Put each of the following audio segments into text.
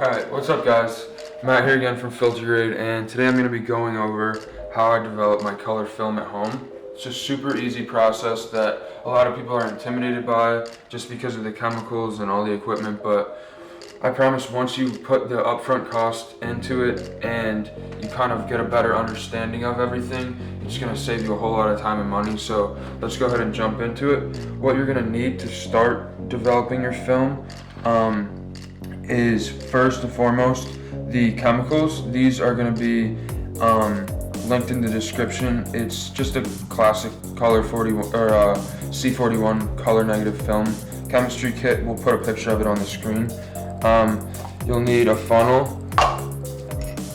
Alright, what's up guys? Matt here again from FilterGrade, and today I'm going to be going over how I develop my color film at home. It's just a super easy process that a lot of people are intimidated by just because of the chemicals and all the equipment, but I promise once you put the upfront cost into it and you kind of get a better understanding of everything, it's going to save you a whole lot of time and money. So let's go ahead and jump into it. What you're going to need to start developing your film is first and foremost the chemicals. These are going to be linked in the description. It's just a classic color 41 or C41 color negative film chemistry kit. We'll put a picture of it on the screen. You'll need a funnel,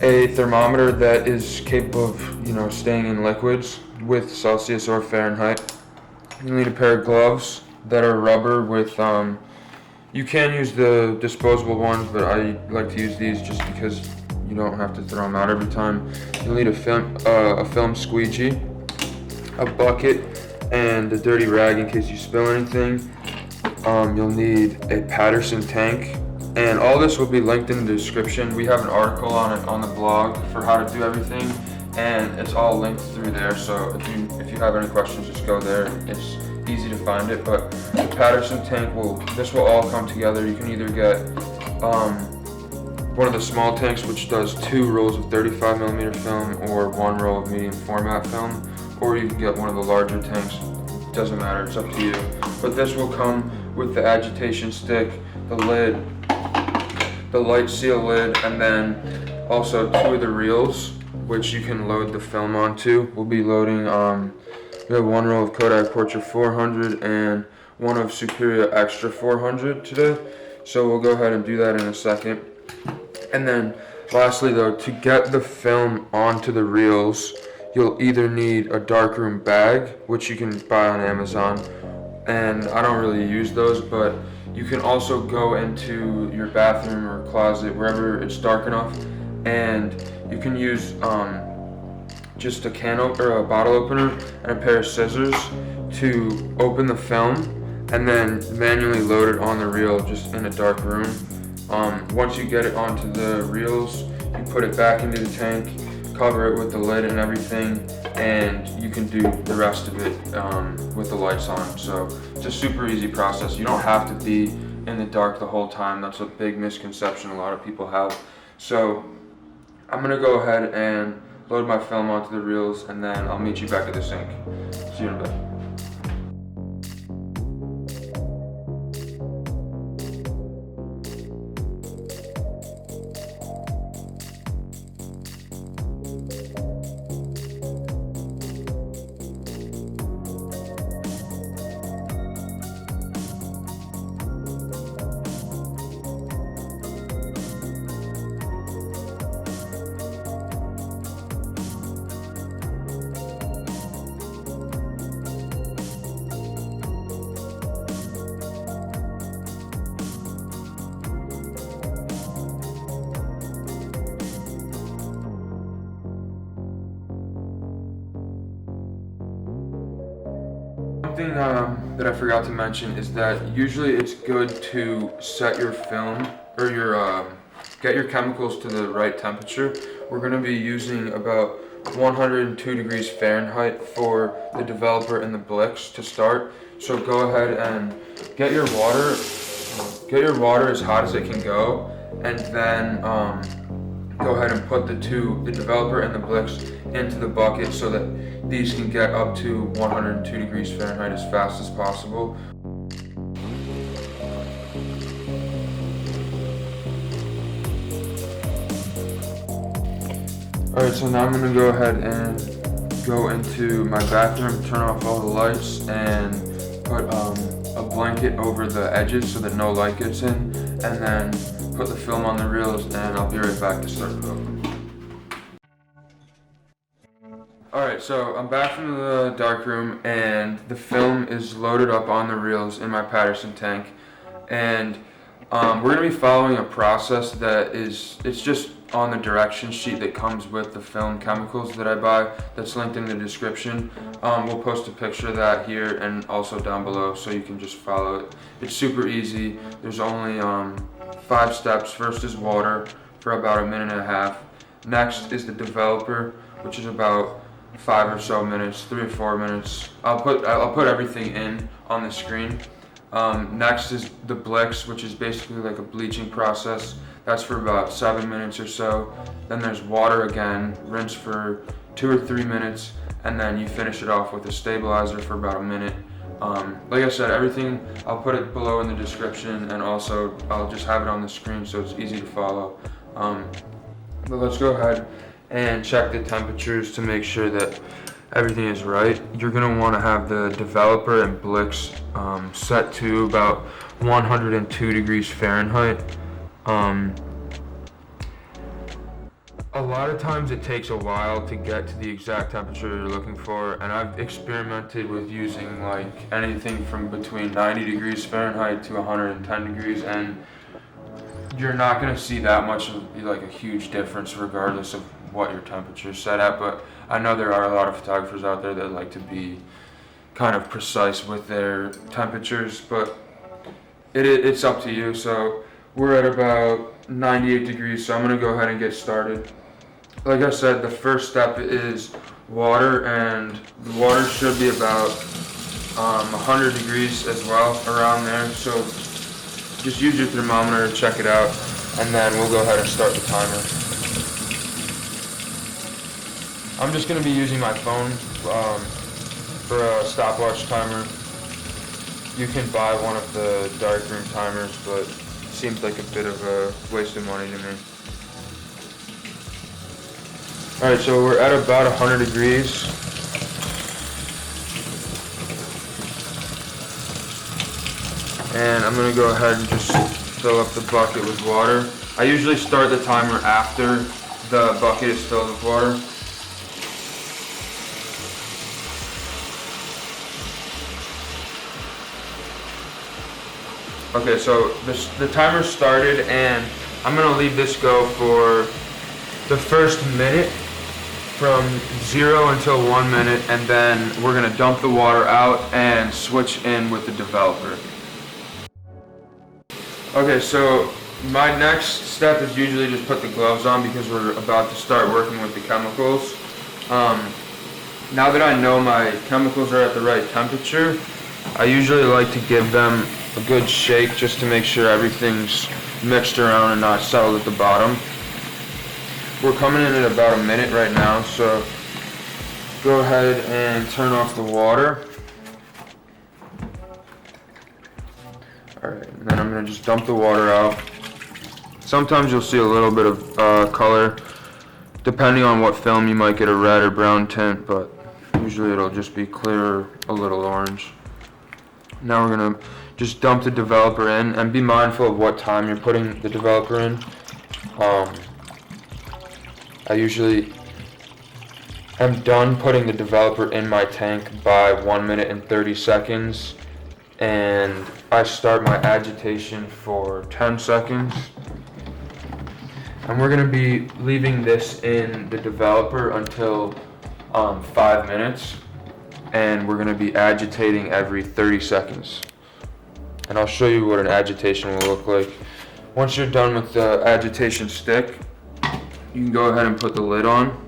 a thermometer that is capable of staying in liquids with Celsius or Fahrenheit. You'll need a pair of gloves that are rubber with you can use the disposable ones, but I like to use these just because you don't have to throw them out every time. You'll need a film squeegee, a bucket, and a dirty rag in case you spill anything. You'll need a Patterson tank, and all this will be linked in the description. We have an article on it on the blog for how to do everything, and it's all linked through there. So if you have any questions, just go there. It's easy to find it. But the Patterson tank this will all come together. You can either get one of the small tanks, which does 2 rolls of 35mm film, or 1 roll of medium format film, or you can get one of the larger tanks. It doesn't matter, it's up to you. But this will come with the agitation stick, the lid, the light seal lid, and then also 2 of the reels, which you can load the film onto. We'll be loading we have 1 roll of Kodak Portra 400 and 1 of Superior Extra 400 today. So we'll go ahead and do that in a second. And then lastly though, to get the film onto the reels, you'll either need a darkroom bag, which you can buy on Amazon, and I don't really use those, but you can also go into your bathroom or closet, wherever it's dark enough, and you can use just a can opener, or a bottle opener, and a pair of scissors to open the film, and then manually load it on the reel just in a dark room. Once you get it onto the reels, you put it back into the tank, cover it with the lid and everything, and you can do the rest of it with the lights on. So it's a super easy process. You don't have to be in the dark the whole time. That's a big misconception a lot of people have. So I'm gonna go ahead and load my film onto the reels, and then I'll meet you back at the sink. See you in a bit. Thing that I forgot to mention is that usually it's good to set your film or get your chemicals to the right temperature. We're going to be using about 102 degrees Fahrenheit for the developer and the Blix to start. So go ahead and get your water as hot as it can go, and then go ahead and put the developer and the Blix into the bucket so that these can get up to 102 degrees Fahrenheit as fast as possible. Alright, so now I'm going to go ahead and go into my bathroom, turn off all the lights, and put a blanket over the edges so that no light gets in, and then put the film on the reels, and I'll be right back to start developing. Alright, so I'm back from the darkroom, and the film is loaded up on the reels in my Patterson tank, and we're going to be following a process that it's just on the direction sheet that comes with the film chemicals that I buy, that's linked in the description. We'll post a picture of that here and also down below so you can just follow it. It's super easy. There's only 5 steps. First is water for about 1.5 minutes. Next is the developer, which is about 5 or so minutes, 3 or 4 minutes. I'll put everything in on the screen. Next is the Blix, which is basically like a bleaching process. That's for about 7 minutes or so. Then there's water again, rinse for 2 or 3 minutes, and then you finish it off with a stabilizer for about 1 minute. Like I said, everything, I'll put it below in the description, and also I'll just have it on the screen so it's easy to follow. But let's go ahead and check the temperatures to make sure that everything is right. You're going to want to have the developer and Blix set to about 102 degrees Fahrenheit. A lot of times it takes a while to get to the exact temperature you're looking for, and I've experimented with using like anything from between 90 degrees Fahrenheit to 110 degrees, and you're not going to see that much of like a huge difference regardless of what your temperature is set at. But I know there are a lot of photographers out there that like to be kind of precise with their temperatures, but it's up to you. So we're at about 98 degrees, so I'm going to go ahead and get started. Like I said, the first step is water, and the water should be about 100 degrees as well, around there. So just use your thermometer to check it out, and then we'll go ahead and start the timer. I'm just going to be using my phone for a stopwatch timer. You can buy one of the darkroom timers, but it seems like a bit of a waste of money to me. Alright, so we're at about 100 degrees. And I'm going to go ahead and just fill up the bucket with water. I usually start the timer after the bucket is filled with water. Okay, so the timer started, and I'm going to leave this go for the first minute, from 0 until 1 minute, and then we're going to dump the water out and switch in with the developer. Okay, so my next step is usually just put the gloves on because we're about to start working with the chemicals. Now that I know my chemicals are at the right temperature, I usually like to give them a good shake just to make sure everything's mixed around and not settled at the bottom. We're coming in at about 1 minute right now, so go ahead and turn off the water. Alright, and then I'm going to just dump the water out. Sometimes you'll see a little bit of color. Depending on what film, you might get a red or brown tint, but usually it'll just be clear or a little orange. Now we're going to just dump the developer in, and be mindful of what time you're putting the developer in. I usually am done putting the developer in my tank by 1 minute and 30 seconds, and I start my agitation for 10 seconds. And we're going to be leaving this in the developer until 5 minutes, and we're going to be agitating every 30 seconds. And I'll show you what an agitation will look like. Once you're done with the agitation stick, you can go ahead and put the lid on.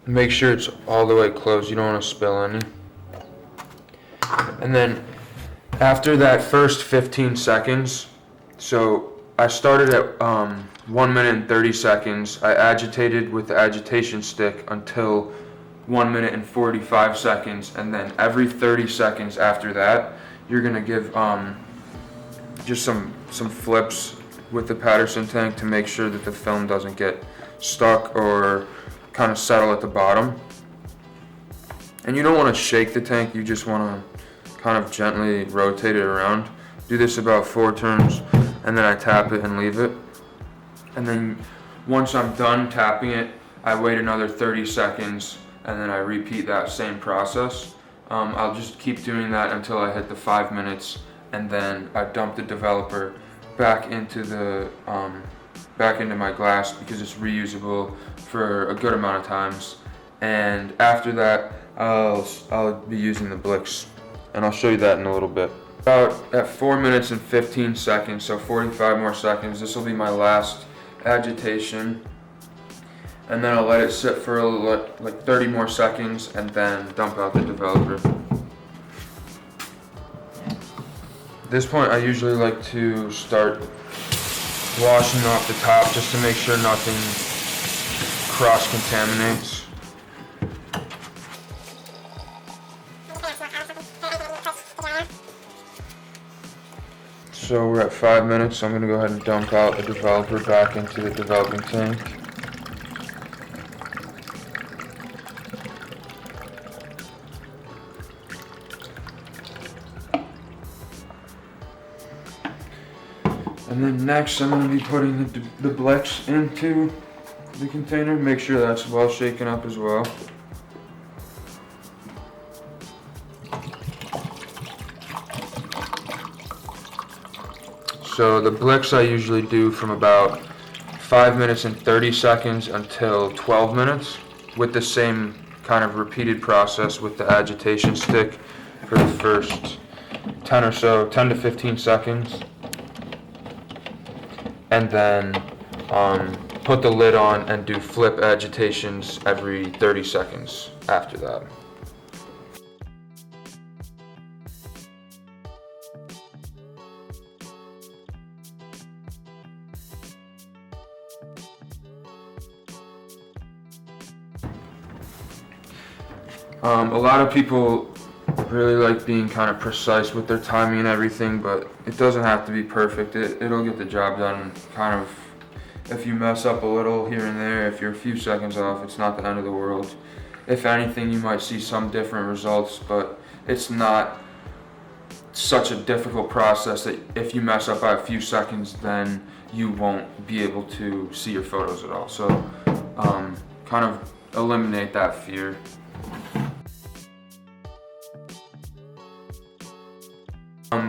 Make sure it's all the way closed. You don't want to spill any. And then after that first 15 seconds, so I started at 1 minute and 30 seconds. I agitated with the agitation stick until 1 minute and 45 seconds, and then every 30 seconds after that, you're gonna give just some flips with the Patterson tank to make sure that the film doesn't get stuck or kind of settle at the bottom. And you don't want to shake the tank, you just want to kind of gently rotate it around. Do this about 4 turns, and then I tap it and leave it. And then once I'm done tapping it, I wait another 30 seconds, and then I repeat that same process. I'll just keep doing that until I hit the 5 minutes, and then I dump the developer back into my glass because it's reusable for a good amount of times. And after that, I'll be using the Blix, and I'll show you that in a little bit. About at 4 minutes and 15 seconds, so 45 more seconds, this will be my last agitation. And then I'll let it sit for like 30 more seconds and then dump out the developer. At this point, I usually like to start washing off the top just to make sure nothing cross-contaminates. So we're at 5 minutes, so I'm going to go ahead and dump out the developer back into the developing tank. And then next I'm going to be putting the Blix into the container. Make sure that's well shaken up as well. So the Blix I usually do from about 5 minutes and 30 seconds until 12 minutes with the same kind of repeated process with the agitation stick for the first 10 to 15 seconds. And then put the lid on and do flip agitations every 30 seconds after that. A lot of people really like being kind of precise with their timing and everything, but it doesn't have to be perfect. It'll get the job done. Kind of, if you mess up a little here and there, if you're a few seconds off, it's not the end of the world. If anything, you might see some different results, but it's not such a difficult process that if you mess up by a few seconds, then you won't be able to see your photos at all. So kind of eliminate that fear.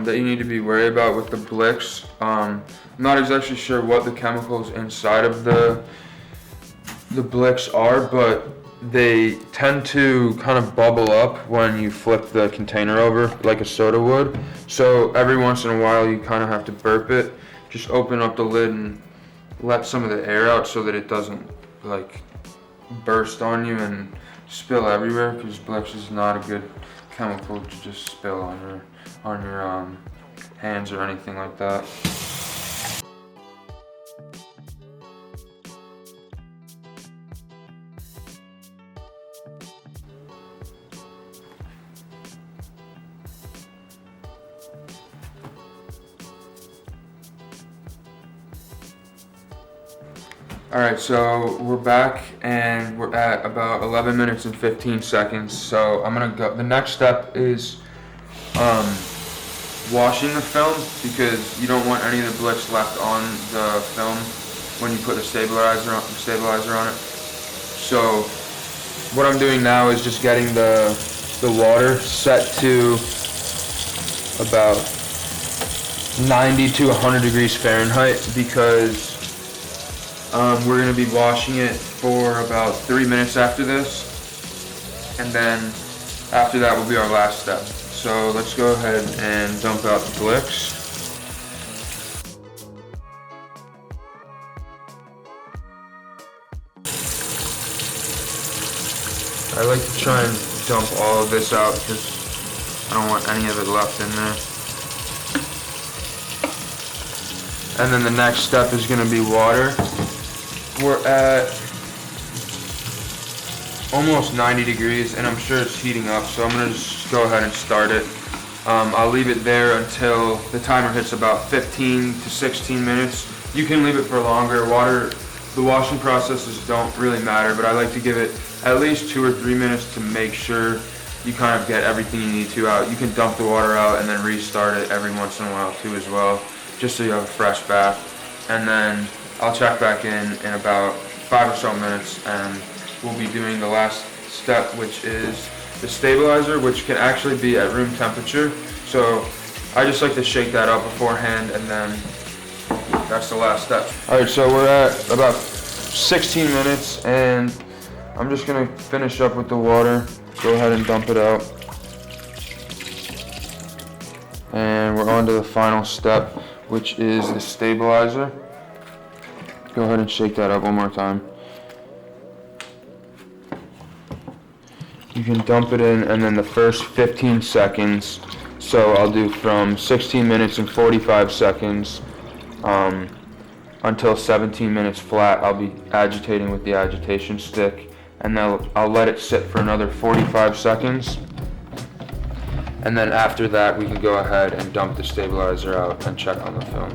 That you need to be worried about with the Blix. I'm not exactly sure what the chemicals inside of the Blix are, but they tend to kind of bubble up when you flip the container over like a soda would. So every once in a while you kind of have to burp it. Just open up the lid and let some of the air out so that it doesn't like burst on you and spill everywhere, because Blix is not a good chemical to just spill on your hands or anything like that. Alright, so we're back and we're at about 11 minutes and 15 seconds. So I'm gonna go, the next step is washing the film, because you don't want any of the Blix left on the film when you put the stabilizer on it. So what I'm doing now is just getting the water set to about 90 to 100 degrees Fahrenheit, because we're going to be washing it for about 3 minutes after this, and then after that will be our last step. So let's go ahead and dump out the Blix. I like to try and dump all of this out because I don't want any of it left in there. And then the next step is going to be water. We're at almost 90 degrees and I'm sure it's heating up, so I'm going to just go ahead and start it. I'll leave it there until the timer hits about 15 to 16 minutes. You can leave it for longer. The washing processes don't really matter, but I like to give it at least 2 or 3 minutes to make sure you kind of get everything you need to out. You can dump the water out and then restart it every once in a while too as well, just so you have a fresh bath. And then I'll check back in about 5 or so minutes and we'll be doing the last step, which is the stabilizer, which can actually be at room temperature. So I just like to shake that up beforehand, and then that's the last step. All right, so we're at about 16 minutes, and I'm just gonna finish up with the water. Go ahead and dump it out. And we're on to the final step, which is the stabilizer. Go ahead and shake that up one more time. You can dump it in, and then the first 15 seconds, so I'll do from 16 minutes and 45 seconds until 17 minutes flat. I'll be agitating with the agitation stick, and then I'll let it sit for another 45 seconds. And then after that, we can go ahead and dump the stabilizer out and check on the film.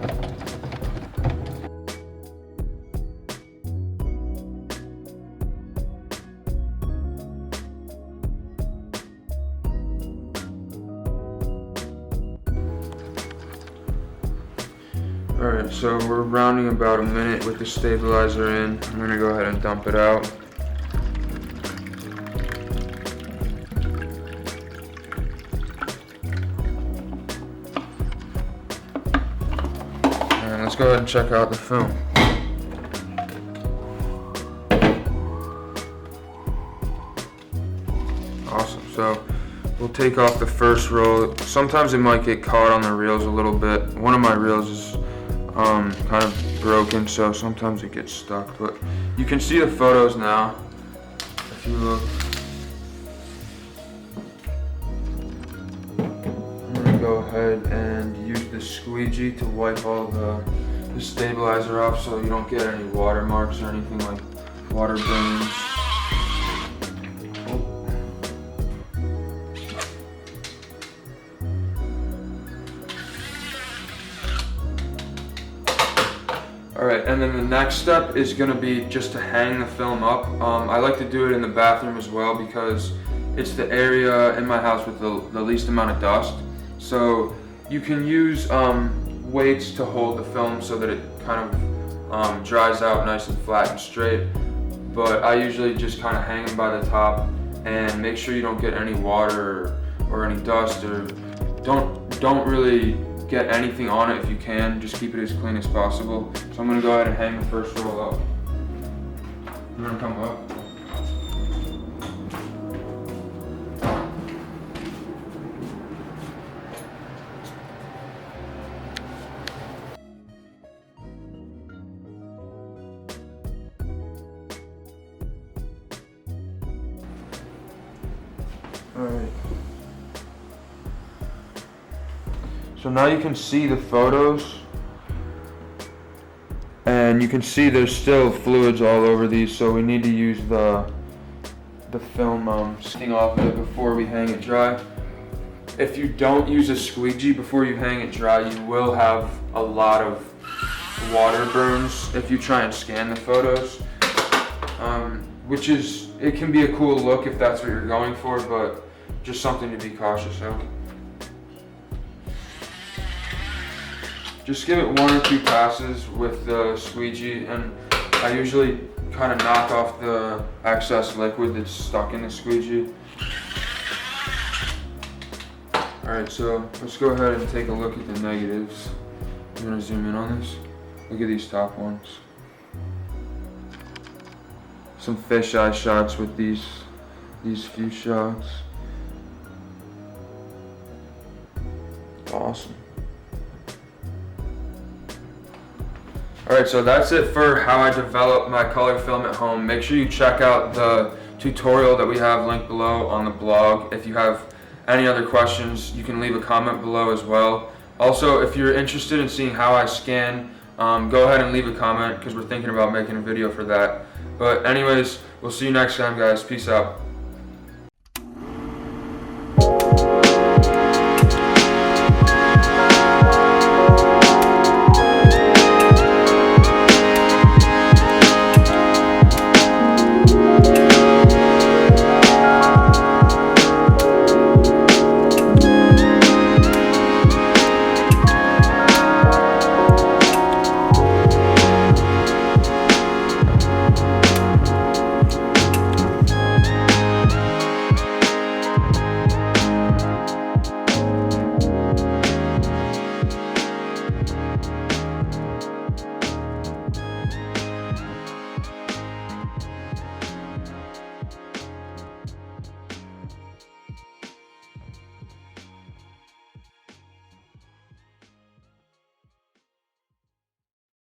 Alright, so we're rounding about a minute with the stabilizer in. I'm gonna go ahead and dump it out. And let's go ahead and check out the film. Awesome, so we'll take off the first roll. Sometimes it might get caught on the reels a little bit. One of my reels is kind of broken, so sometimes it gets stuck, but you can see the photos now if you look. I'm gonna go ahead and use the squeegee to wipe all the stabilizer off so you don't get any watermarks or anything like water burns. Alright, and then the next step is going to be just to hang the film up. I like to do it in the bathroom as well because it's the area in my house with the least amount of dust. So you can use weights to hold the film so that it kind of dries out nice and flat and straight. But I usually just kind of hang them by the top and make sure you don't get any water or any dust, or don't really get anything on it if you can. Just keep it as clean as possible. So I'm going to go ahead and hang the first roll up. You want to come up? Alright. So now you can see the photos, and you can see there's still fluids all over these, so we need to use the film sticking off it before we hang it dry. If you don't use a squeegee before you hang it dry, you will have a lot of water burns if you try and scan the photos, which is, it can be a cool look if that's what you're going for, but just something to be cautious of. Just give it 1 or 2 passes with the squeegee, and I usually kind of knock off the excess liquid that's stuck in the squeegee. Alright, so let's go ahead and take a look at the negatives. I'm going to zoom in on this. Look at these top ones. Some fisheye shots with these few shots. Awesome. Alright, so that's it for how I develop my color film at home. Make sure you check out the tutorial that we have linked below on the blog. If you have any other questions, you can leave a comment below as well. Also, if you're interested in seeing how I scan, go ahead and leave a comment because we're thinking about making a video for that. But anyways, we'll see you next time, guys. Peace out.